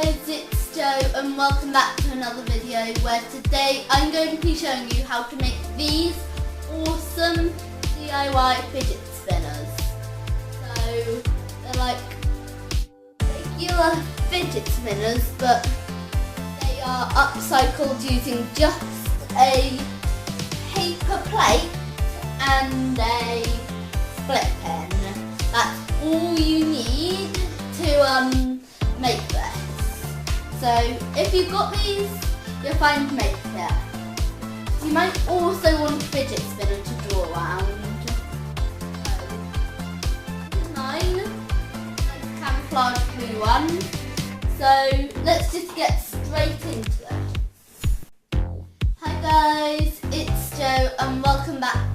guys, it's Joe and welcome back to another video where today I'm going to be showing you how to make these awesome DIY fidget spinners. So they're like regular fidget spinners, but they are upcycled using just a paper plate and a split pen. That's all you need to make this. So if you've got these, you're fine to make it. You might also want a fidget spinner to draw around. Mine, camouflage blue one. So let's just get straight into it. Hi guys, it's Joe and welcome back.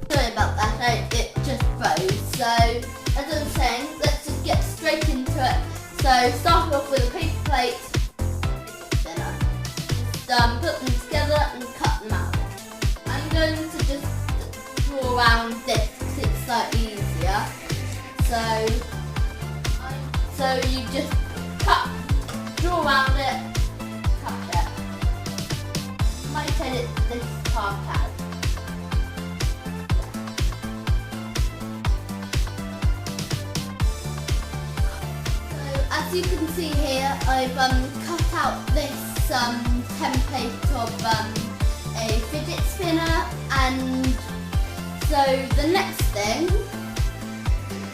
Sorry about that, it just froze. So, as I was saying, let's just get straight into it. So, start off with a paper plate, fidget spinner. Just put them together and cut them out. I'm going to just draw around this because it's slightly easier. So you just draw around it, cut it. Might edit this part out. As you can see here, I've cut out this template of a fidget spinner, and so the next thing,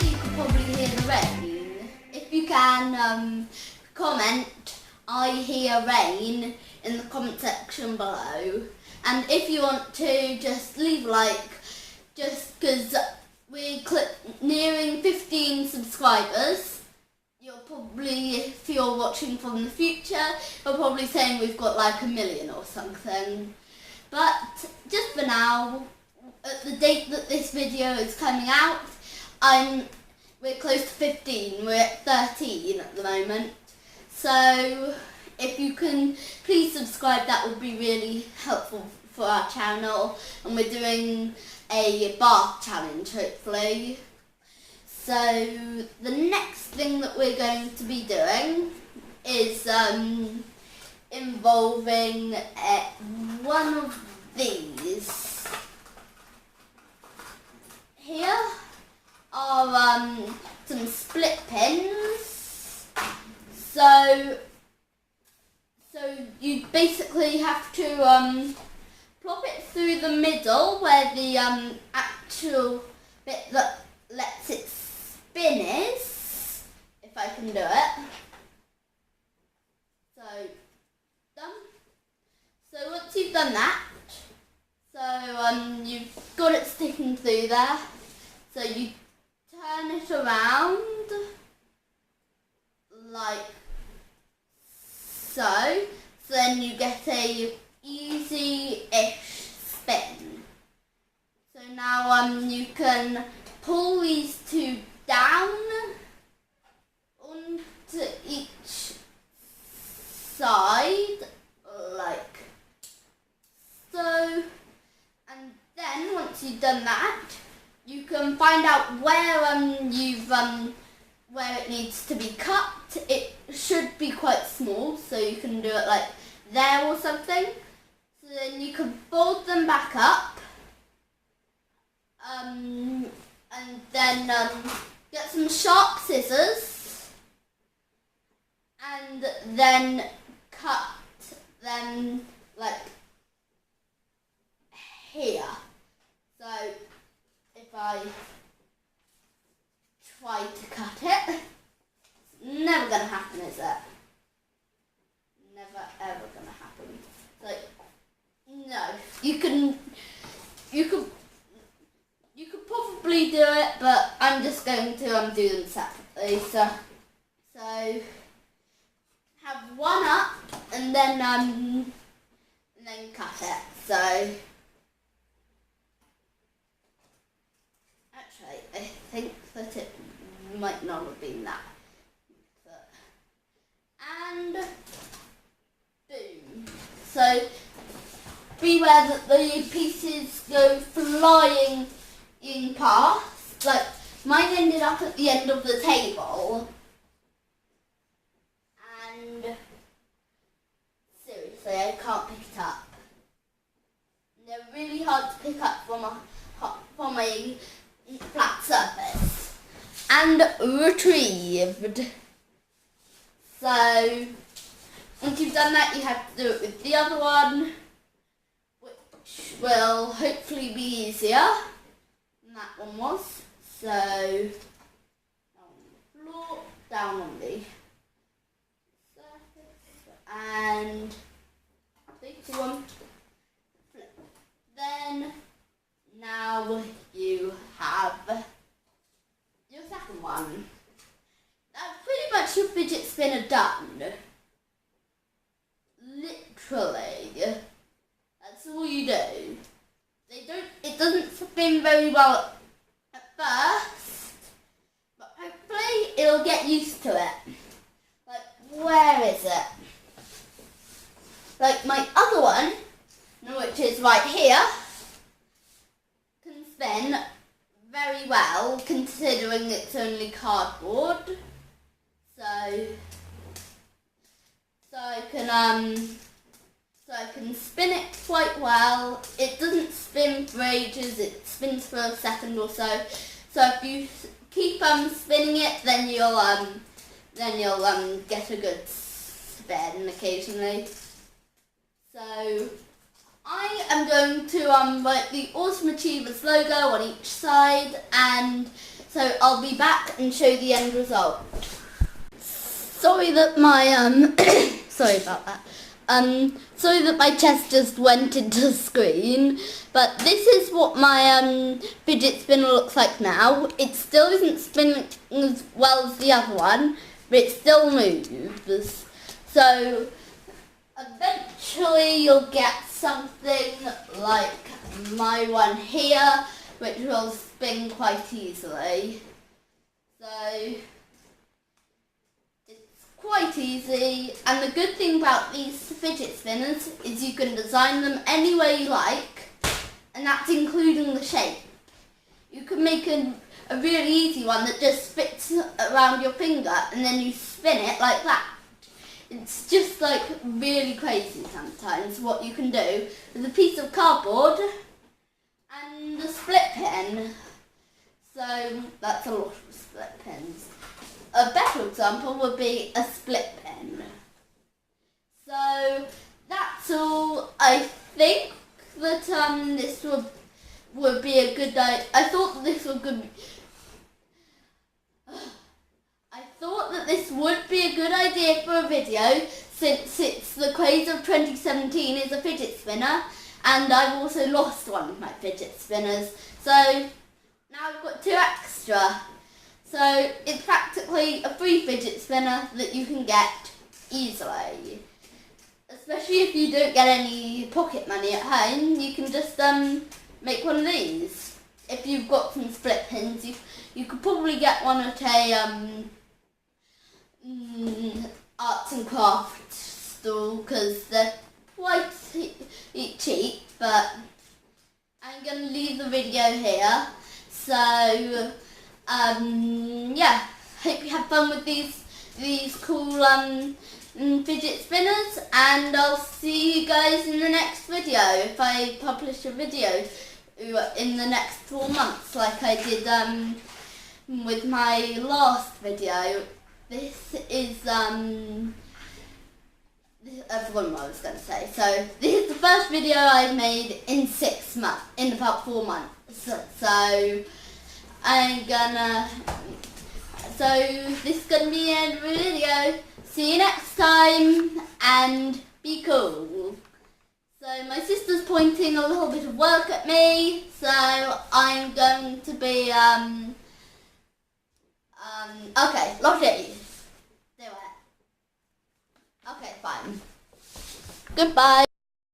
you can probably hear the rain. If you can comment, I hear rain in the comment section below, and if you want to, just leave a like, just because we're nearing 15 subscribers. You're probably, if you're watching from the future, you're probably saying we've got like 1 million or something. But just for now, at the date that this video is coming out, we're close to 15. We're at 13 at the moment. So if you can please subscribe, that would be really helpful for our channel. And we're doing a bath challenge, hopefully. So the next thing that we're going to be doing is involving one of these. Here are some split pins. So you basically have to plop it through the middle where the actual bit that lets it spin is, if I can do it. So, done. So once you've done that, so you've got it sticking through there, so you turn it around like so, so then you get a easy-ish spin. So now you can pull these two down onto each side like so, and then once you've done that, you can find out where where it needs to be cut. It should be quite small, so you can do it like there or something. So then you can fold them back up, and then get some sharp scissors and then cut them like here. So if I try to cut it, it's never going to happen, is it? Never ever going to happen. So no, you could probably do it, but I'm just going to do them separately. So have one up and then cut it. So actually, I think that it might not have been that. And boom. So beware that the pieces go flying in past, like mine ended up at the end of the table. And seriously, I can't pick it up. They're really hard to pick up from a flat surface. And retrieved. So, once you've done that, you have to do it with the other one, which will hopefully be easier than that one was. So, down on the floor, down on the surface, and take one, flip. Then, now you have your second one. That's pretty much your fidget spinner done. Literally. That's all you do. It doesn't spin very well at first, but hopefully it'll get used to it. Like, where is it? Like my other one, which is right here, can spin very well considering it's only cardboard. So I can spin it quite well. It doesn't spin for ages, it spins for a second or so. So if you keep spinning it, then you'll get a good spin occasionally. So I am going to write the Awesome Achievers logo on each side, and so I'll be back and show the end result. Sorry that my sorry about that. Sorry that my chest just went into the screen, but this is what my fidget spinner looks like now. It still isn't spinning as well as the other one, but it still moves. So eventually you'll get something like my one here, which will spin quite easily. So quite easy, and the good thing about these fidget spinners is you can design them any way you like, and that's including the shape. You can make a really easy one that just fits around your finger and then you spin it like that. It's just like really crazy sometimes what you can do with a piece of cardboard and a split pin. So that's a lot of split pins. A better example would be a split pin. So that's all. I think that this would be a good idea. I thought that this would be a good idea for a video, since it's the craze of 2017 is a fidget spinner, and I've also lost one of my fidget spinners. So now I've got 2 extra. So it's practically a free fidget spinner that you can get easily. Especially if you don't get any pocket money at home, you can just make one of these. If you've got some split pins, you could probably get one at a arts and crafts store, because they're quite cheap. But I'm going to leave the video here. So yeah, hope you have fun with these cool fidget spinners, and I'll see you guys in the next video if I publish a video in the next 4 months like I did with my last video. This is I forgot what I was going to say. So this is the first video I've made in 6 months, in about 4 months. So this is going to be the end of the video. See you next time, and be cool. So my sister's pointing a little bit of work at me, so I'm going to be, okay, Lottie, do it. Okay, fine. Goodbye.